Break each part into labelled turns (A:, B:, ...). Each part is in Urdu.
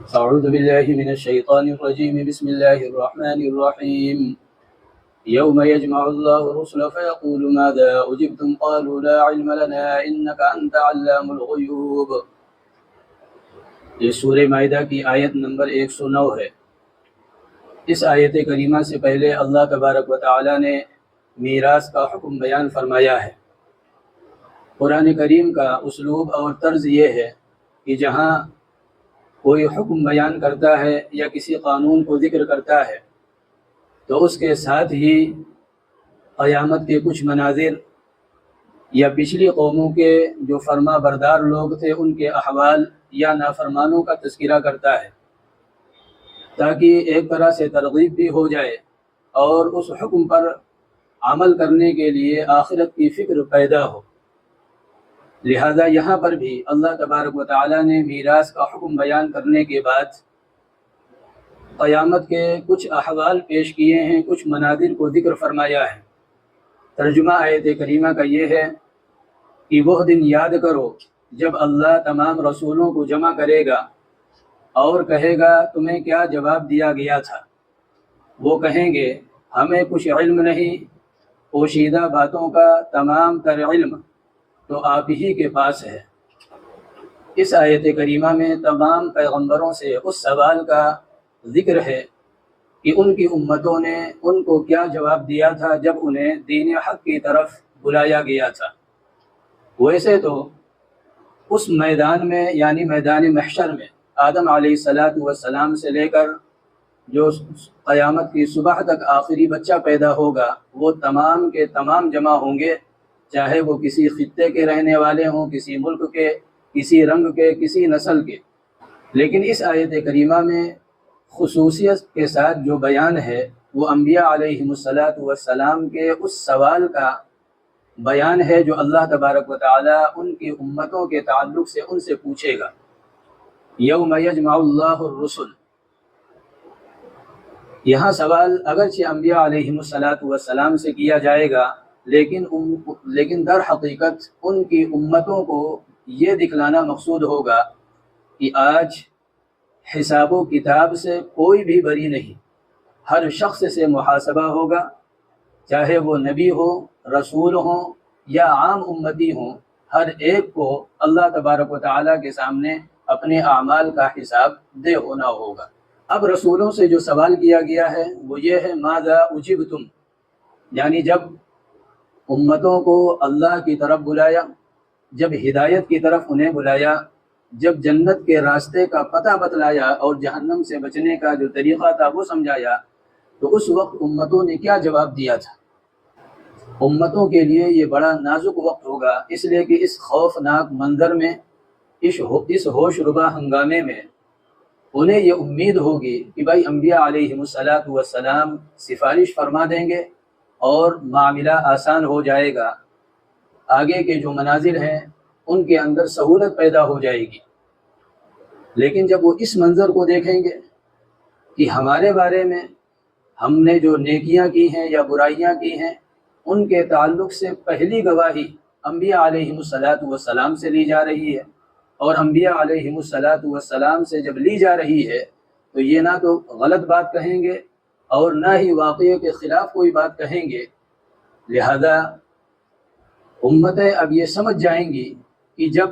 A: أعوذ بالله من الشيطان الرجيم بسم الله الرحمن الرحيم يوم يجمع الله الرسل فيقول ماذا أجبتم قالوا لا علم لنا إنك أنت علام الغيوب۔ یہ سورہ مائدہ کی آیت نمبر 109 ہے۔ اس آیت کریمہ سے پہلے اللہ تبارک و تعالی نے میراث کا حکم بیان فرمایا ہے۔ قرآن کریم کا اسلوب اور طرز یہ ہے کہ جہاں کوئی حکم بیان کرتا ہے یا کسی قانون کو ذکر کرتا ہے تو اس کے ساتھ ہی قیامت کے کچھ مناظر یا پچھلی قوموں کے جو فرما بردار لوگ تھے ان کے احوال یا نافرمانوں کا تذکرہ کرتا ہے، تاکہ ایک طرح سے ترغیب بھی ہو جائے اور اس حکم پر عمل کرنے کے لیے آخرت کی فکر پیدا ہو۔ لہذا یہاں پر بھی اللہ تبارک و تعالی نے میراث کا حکم بیان کرنے کے بعد قیامت کے کچھ احوال پیش کیے ہیں، کچھ مناظر کو ذکر فرمایا ہے۔ ترجمہ آیت کریمہ کا یہ ہے کہ وہ دن یاد کرو جب اللہ تمام رسولوں کو جمع کرے گا اور کہے گا تمہیں کیا جواب دیا گیا تھا۔ وہ کہیں گے ہمیں کچھ علم نہیں، پوشیدہ باتوں کا تمام تر علم تو آپ ہی کے پاس ہے۔ اس آیت کریمہ میں تمام پیغمبروں سے اس سوال کا ذکر ہے کہ ان کی امتوں نے ان کو کیا جواب دیا تھا جب انہیں دین حق کی طرف بلایا گیا تھا۔ ویسے تو اس میدان میں یعنی میدان محشر میں آدم علیہ السلام سے لے کر جو قیامت کی صبح تک آخری بچہ پیدا ہوگا وہ تمام کے تمام جمع ہوں گے، چاہے وہ کسی خطے کے رہنے والے ہوں، کسی ملک کے، کسی رنگ کے، کسی نسل کے۔ لیکن اس آیت کریمہ میں خصوصیت کے ساتھ جو بیان ہے وہ انبیاء علیہم السلام کے اس سوال کا بیان ہے جو اللہ تبارک و تعالی ان کی امتوں کے تعلق سے ان سے پوچھے گا۔ یوم یجمع اللہ الرسل، یہاں سوال اگرچہ انبیاء علیہم السلام سے کیا جائے گا لیکن در حقیقت ان کی امتوں کو یہ دکھلانا مقصود ہوگا کہ آج حساب و کتاب سے کوئی بھی بری نہیں، ہر شخص سے محاسبہ ہوگا، چاہے وہ نبی ہو، رسول ہوں یا عام امتی ہوں، ہر ایک کو اللہ تبارک و تعالیٰ کے سامنے اپنے اعمال کا حساب دے ہونا ہوگا۔ اب رسولوں سے جو سوال کیا گیا ہے وہ یہ ہے ماذا اجبتم، یعنی جب امتوں کو اللہ کی طرف بلایا، جب ہدایت کی طرف انہیں بلایا، جب جنت کے راستے کا پتہ بتلایا اور جہنم سے بچنے کا جو طریقہ تھا وہ سمجھایا، تو اس وقت امتوں نے کیا جواب دیا تھا۔ امتوں کے لیے یہ بڑا نازک وقت ہوگا، اس لیے کہ اس خوفناک منظر میں، اس ہوش ربا ہنگامے میں انہیں یہ امید ہوگی کہ بھائی انبیاء علیہم السلام سفارش فرما دیں گے اور معاملہ آسان ہو جائے گا، آگے کے جو مناظر ہیں ان کے اندر سہولت پیدا ہو جائے گی۔ لیکن جب وہ اس منظر کو دیکھیں گے کہ ہمارے بارے میں ہم نے جو نیکیاں کی ہیں یا برائیاں کی ہیں ان کے تعلق سے پہلی گواہی انبیاء علیہم السلام سے لی جا رہی ہے، اور انبیاء علیہم السلام سے جب لی جا رہی ہے تو یہ نہ تو غلط بات کہیں گے اور نہ ہی واقعے کے خلاف کوئی بات کہیں گے۔ لہذا امتیں اب یہ سمجھ جائیں گی کہ جب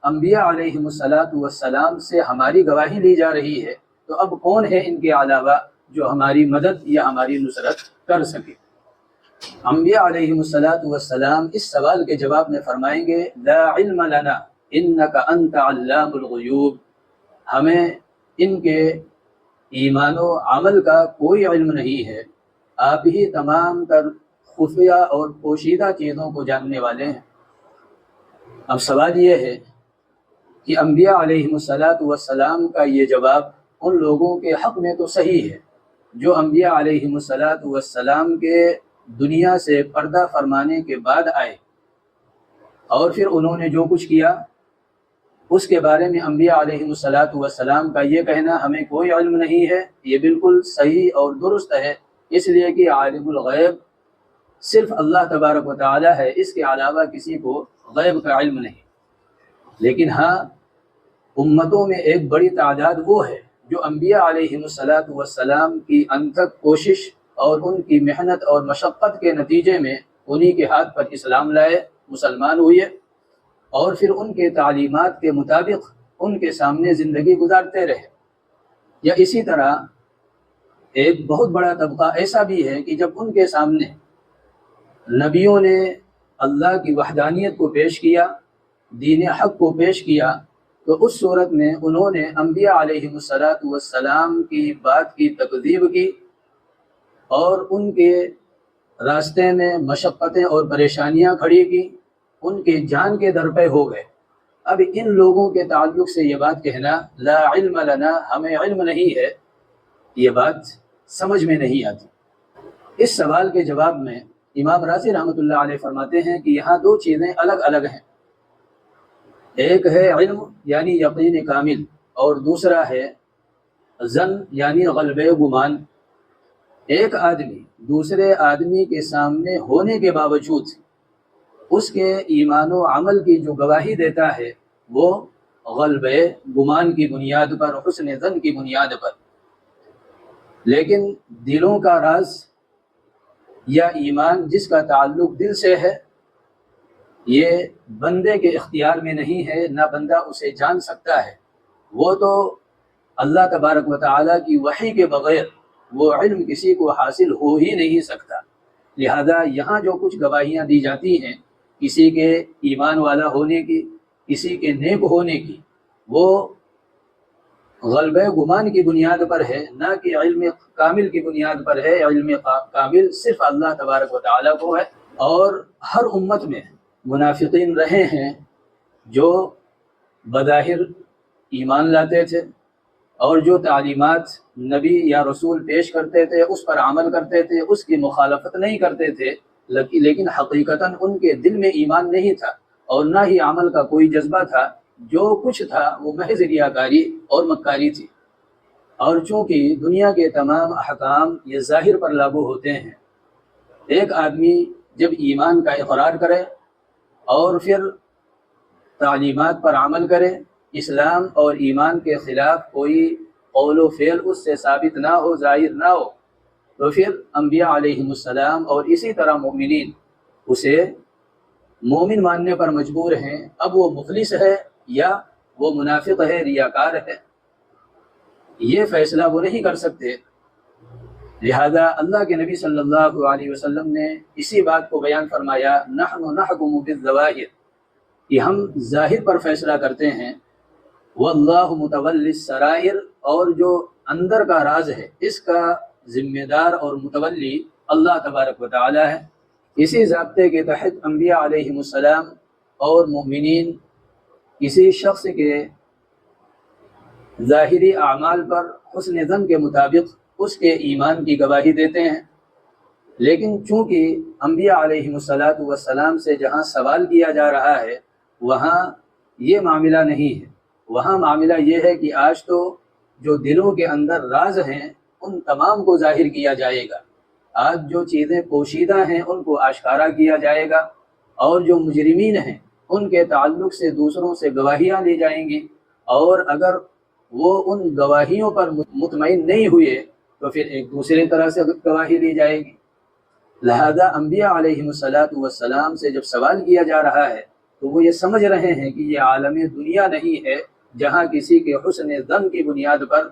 A: انبیاء علیہم السلام سے ہماری گواہی لی جا رہی ہے تو اب کون ہے ان کے علاوہ جو ہماری مدد یا ہماری نصرت کر سکے۔ انبیاء علیہم السلام اس سوال کے جواب میں فرمائیں گے لا علم لنا انک انت علام الغیوب، ہمیں ان کے ایمان و عمل کا کوئی علم نہیں ہے، آپ ہی تمام تر خفیہ اور پوشیدہ چیزوں کو جاننے والے ہیں۔ اب سوال یہ ہے کہ انبیاء علیہم السلام کا یہ جواب ان لوگوں کے حق میں تو صحیح ہے جو انبیاء علیہم السلام کے دنیا سے پردہ فرمانے کے بعد آئے، اور پھر انہوں نے جو کچھ کیا اس کے بارے میں انبیاء علیہم السلام کا یہ کہنا ہمیں کوئی علم نہیں ہے، یہ بالکل صحیح اور درست ہے، اس لیے کہ عالم الغیب صرف اللہ تبارک و تعالی ہے، اس کے علاوہ کسی کو غیب کا علم نہیں۔ لیکن ہاں امتوں میں ایک بڑی تعداد وہ ہے جو انبیاء علیہم کی انتھک کوشش اور ان کی محنت اور مشقت کے نتیجے میں انہی کے ہاتھ پر اسلام لائے، مسلمان ہوئے، اور پھر ان کے تعلیمات کے مطابق ان کے سامنے زندگی گزارتے رہے۔ یا اسی طرح ایک بہت بڑا طبقہ ایسا بھی ہے کہ جب ان کے سامنے نبیوں نے اللہ کی وحدانیت کو پیش کیا، دین حق کو پیش کیا، تو اس صورت میں انہوں نے انبیاء علیہم السلام کی بات کی تکذیب کی اور ان کے راستے میں مشقتیں اور پریشانیاں کھڑی کی، ان کے جان کے در پہ ہو گئے۔ اب ان لوگوں کے تعلق سے یہ بات کہنا لا علم لنا، ہمیں علم نہیں ہے، یہ بات سمجھ میں نہیں آتی۔ اس سوال کے جواب میں امام رازی رحمۃ اللہ علیہ فرماتے ہیں کہ یہاں دو چیزیں الگ الگ ہیں، ایک ہے علم یعنی یقین کامل، اور دوسرا ہے ظن یعنی غلبہ گمان۔ ایک آدمی دوسرے آدمی کے سامنے ہونے کے باوجود اس کے ایمان و عمل کی جو گواہی دیتا ہے وہ غلبہ گمان کی بنیاد پر، حسن ظن کی بنیاد پر، لیکن دلوں کا راز یا ایمان جس کا تعلق دل سے ہے یہ بندے کے اختیار میں نہیں ہے، نہ بندہ اسے جان سکتا ہے، وہ تو اللہ تبارک و تعالیٰ کی وحی کے بغیر وہ علم کسی کو حاصل ہو ہی نہیں سکتا۔ لہذا یہاں جو کچھ گواہیاں دی جاتی ہیں کسی کے ایمان والا ہونے کی، کسی کے نیک ہونے کی، وہ غلبہ گمان کی بنیاد پر ہے، نہ کہ علم کامل کی بنیاد پر ہے۔ علم کامل صرف اللہ تبارک و تعالیٰ کو ہے، اور ہر امت میں منافقین رہے ہیں جو بظاہر ایمان لاتے تھے اور جو تعلیمات نبی یا رسول پیش کرتے تھے اس پر عمل کرتے تھے، اس کی مخالفت نہیں کرتے تھے، لیکن حقیقتاً ان کے دل میں ایمان نہیں تھا اور نہ ہی عمل کا کوئی جذبہ تھا، جو کچھ تھا وہ محض ریاکاری اور مکاری تھی۔ اور چونکہ دنیا کے تمام احکام یہ ظاہر پر لاگو ہوتے ہیں، ایک آدمی جب ایمان کا اقرار کرے اور پھر تعلیمات پر عمل کرے، اسلام اور ایمان کے خلاف کوئی قول و فعل اس سے ثابت نہ ہو، ظاہر نہ ہو، تو پھر انبیاء علیہم السلام اور اسی طرح مومنین اسے مومن ماننے پر مجبور ہیں۔ اب وہ مخلص ہے یا وہ منافق ہے، ریاکار ہے، یہ فیصلہ وہ نہیں کر سکتے۔ لہذا اللہ کے نبی صلی اللہ علیہ وسلم نے اسی بات کو بیان فرمایا، نحن نحکم بالظواہر، کہ ہم ظاہر پر فیصلہ کرتے ہیں، واللہ متولی السرائر، اور جو اندر کا راز ہے اس کا ذمہ دار اور متولی اللہ تبارک و تعالی ہے۔ اسی ضابطے کے تحت انبیاء علیہم السلام اور مومنین کسی شخص کے ظاہری اعمال پر حسن ظن کے مطابق اس کے ایمان کی گواہی دیتے ہیں، لیکن چونکہ انبیاء علیہم السلام سے جہاں سوال کیا جا رہا ہے وہاں یہ معاملہ نہیں ہے۔ وہاں معاملہ یہ ہے کہ آج تو جو دلوں کے اندر راز ہیں ان تمام کو ظاہر کیا جائے گا، آج جو چیزیں پوشیدہ ہیں ان کو آشکارا کیا جائے گا، اور جو مجرمین ہیں ان کے تعلق سے دوسروں سے گواہیاں لی جائیں گی، اور اگر وہ ان گواہیوں پر مطمئن نہیں ہوئے تو پھر ایک دوسرے طرح سے گواہی لی جائے گی۔ لہذا انبیاء علیہم السلام سے جب سوال کیا جا رہا ہے تو وہ یہ سمجھ رہے ہیں کہ یہ عالم دنیا نہیں ہے جہاں کسی کے حسن ظن کی بنیاد پر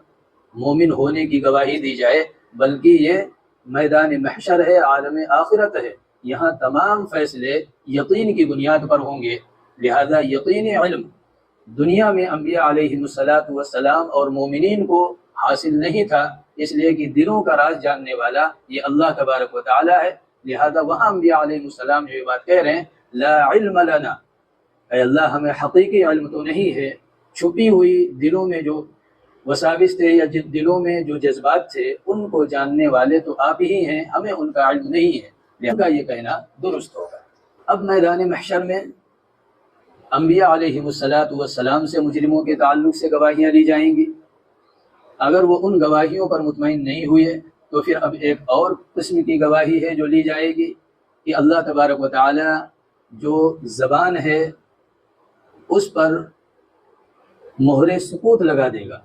A: مومن ہونے کی گواہی دی جائے، بلکہ یہ میدان محشر ہے، عالم آخرت ہے، یہاں تمام فیصلے یقین کی بنیاد پر ہوں گے۔ لہذا یقینی علم دنیا میں انبیاء علیہم السلام اور مومنین کو حاصل نہیں تھا، اس لیے کہ دلوں کا راز جاننے والا یہ اللہ تبارک و تعالی ہے۔ لہذا وہاں انبیاء علیہم السلام جو یہ بات کہہ رہے ہیں، لا علم لنا، اے اللہ ہمیں حقیقی علم تو نہیں ہے، چھپی ہوئی دلوں میں جو وساوس تھے یا دلوں میں جو جذبات تھے ان کو جاننے والے تو آپ ہی ہیں، ہمیں ان کا علم نہیں ہے، لہذا یہ کہنا درست ہوگا۔ اب میدان محشر میں انبیاء علیہم السلام سے مجرموں کے تعلق سے گواہیاں لی جائیں گی، اگر وہ ان گواہیوں پر مطمئن نہیں ہوئے تو پھر اب ایک اور قسم کی گواہی ہے جو لی جائے گی کہ اللہ تبارک و تعالی جو زبان ہے اس پر مہر سکوت لگا دے گا۔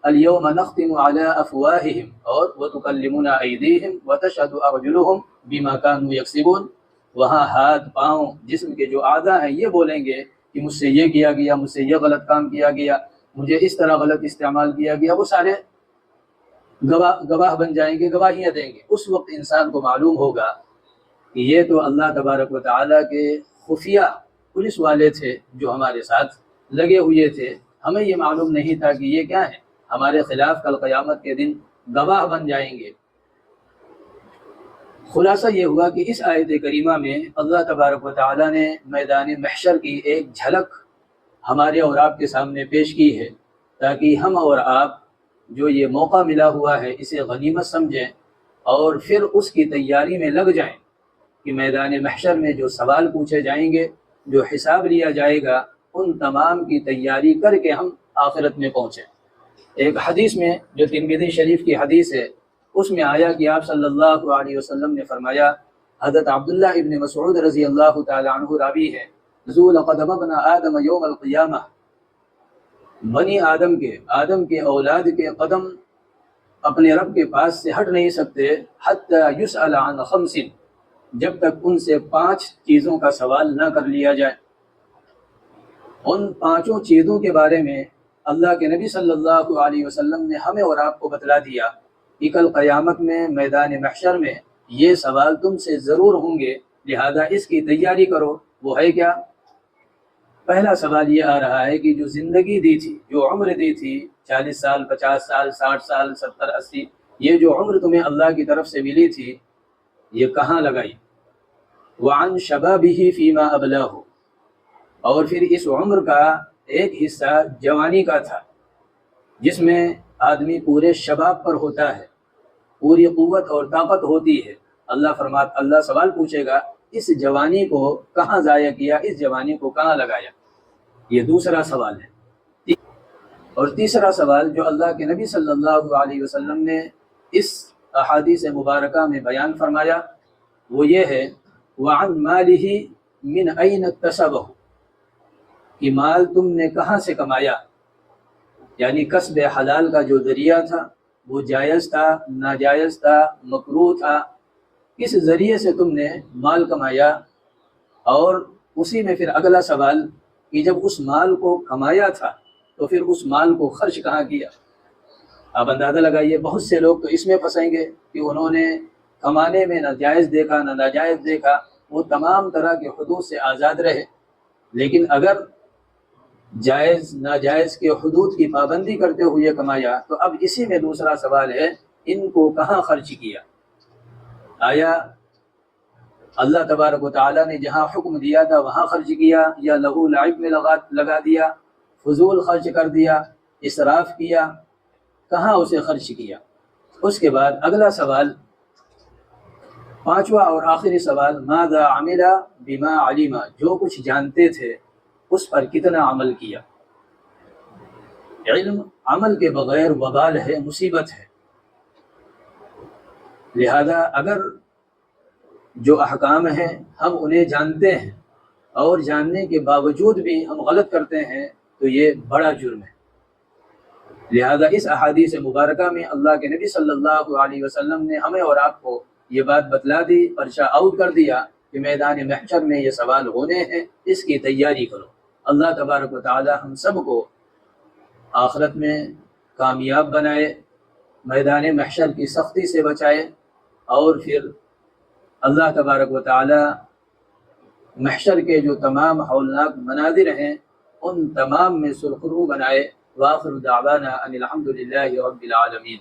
A: الیوم نختم علی افواہہم اور وتکلمنا ایدیہم وتشہد ارجلہم بما کانوا یکسبون، وہاں ہاتھ پاؤں جسم کے جو اعضاء ہیں یہ بولیں گے کہ مجھ سے یہ کیا گیا، مجھ سے یہ غلط کام کیا گیا، مجھے اس طرح غلط استعمال کیا گیا، وہ سارے گواہ بن جائیں گے، گواہیاں دیں گے۔ اس وقت انسان کو معلوم ہوگا کہ یہ تو اللہ تبارک و تعالیٰ کے خفیہ پولیس والے تھے جو ہمارے ساتھ لگے ہوئے تھے، ہمیں یہ معلوم نہیں تھا کہ یہ کیا ہے، ہمارے خلاف کل قیامت کے دن گواہ بن جائیں گے۔ خلاصہ یہ ہوا کہ اس آیت کریمہ میں اللہ تبارک و تعالیٰ نے میدان محشر کی ایک جھلک ہمارے اور آپ کے سامنے پیش کی ہے، تاکہ ہم اور آپ جو یہ موقع ملا ہوا ہے اسے غنیمت سمجھیں اور پھر اس کی تیاری میں لگ جائیں کہ میدان محشر میں جو سوال پوچھے جائیں گے، جو حساب لیا جائے گا، ان تمام کی تیاری کر کے ہم آخرت میں پہنچیں۔ ایک حدیث میں جو ترمذی شریف کی حدیث ہے اس میں آیا کہ آپ صلی اللہ علیہ وسلم نے فرمایا، حضرت عبداللہ ابن مسعود رضی اللہ تعالی عنہ راوی ہے، زول قدم ابن آدم یوم القیامہ، بنی آدم کے اولاد کے قدم اپنے رب کے پاس سے ہٹ نہیں سکتے، حتی یسأل عن خمس، جب تک ان سے 5 چیزوں کا سوال نہ کر لیا جائے۔ ان 5 چیزوں کے بارے میں اللہ کے نبی صلی اللہ علیہ وسلم نے ہمیں اور آپ کو بتلا دیا کہ کل قیامت میں میدان محشر میں یہ سوال تم سے ضرور ہوں گے، لہذا اس کی تیاری کرو۔ وہ ہے کیا؟ پہلا سوال یہ آ رہا ہے کہ جو زندگی دی تھی، جو عمر دی تھی، 40 سال، 50 سال، 60 سال، 70، 80، یہ جو عمر تمہیں اللہ کی طرف سے ملی تھی یہ کہاں لگائی؟ وعن شبابہ فیما ابلاہ، اور پھر اس عمر کا ایک حصہ جوانی کا تھا جس میں آدمی پورے شباب پر ہوتا ہے، پوری قوت اور طاقت ہوتی ہے۔ اللہ سوال پوچھے گا اس جوانی کو کہاں ضائع کیا، اس جوانی کو کہاں لگایا؟ یہ دوسرا سوال ہے۔ اور تیسرا سوال جو اللہ کے نبی صلی اللہ علیہ وسلم نے اس احادیث مبارکہ میں بیان فرمایا وہ یہ ہے، وعن مالہ من این اکتسبہ، کہ مال تم نے کہاں سے کمایا، یعنی کسب حلال کا جو ذریعہ تھا وہ جائز تھا، ناجائز تھا، مکروہ تھا، کس ذریعے سے تم نے مال کمایا۔ اور اسی میں پھر اگلا سوال کہ جب اس مال کو کمایا تھا تو پھر اس مال کو خرچ کہاں کیا؟ آپ اندازہ لگائیے، بہت سے لوگ تو اس میں پھنسیں گے کہ انہوں نے کمانے میں نہ جائز دیکھا نہ ناجائز دیکھا، وہ تمام طرح کے حدود سے آزاد رہے، لیکن اگر جائز ناجائز کے حدود کی پابندی کرتے ہوئے کمایا تو اب اسی میں دوسرا سوال ہے ان کو کہاں خرچ کیا؟ آیا اللہ تبارک و تعالیٰ نے جہاں حکم دیا تھا وہاں خرچ کیا، یا لہو لعب میں لگا دیا، فضول خرچ کر دیا، اسراف کیا، کہاں اسے خرچ کیا؟ اس کے بعد اگلا سوال، 5واں اور آخری سوال، ماذا عمل بما علم، جو کچھ جانتے تھے اس پر کتنا عمل کیا؟ علم عمل کے بغیر وبال ہے، مصیبت ہے، لہذا اگر جو احکام ہیں ہم انہیں جانتے ہیں اور جاننے کے باوجود بھی ہم غلط کرتے ہیں تو یہ بڑا جرم ہے۔ لہذا اس احادیث مبارکہ میں اللہ کے نبی صلی اللہ علیہ وسلم نے ہمیں اور آپ کو یہ بات بتلا دی، پرچہ آؤٹ کر دیا کہ میدان محشر میں یہ سوال ہونے ہیں، اس کی تیاری کرو۔ اللہ تبارک و تعالی ہم سب کو آخرت میں کامیاب بنائے، میدان محشر کی سختی سے بچائے، اور پھر اللہ تبارک و تعالی محشر کے جو تمام ہولناک مناظر ہیں ان تمام میں سرخرو بنائے۔ وآخر دعوانا ان الحمد للہ رب العالمین۔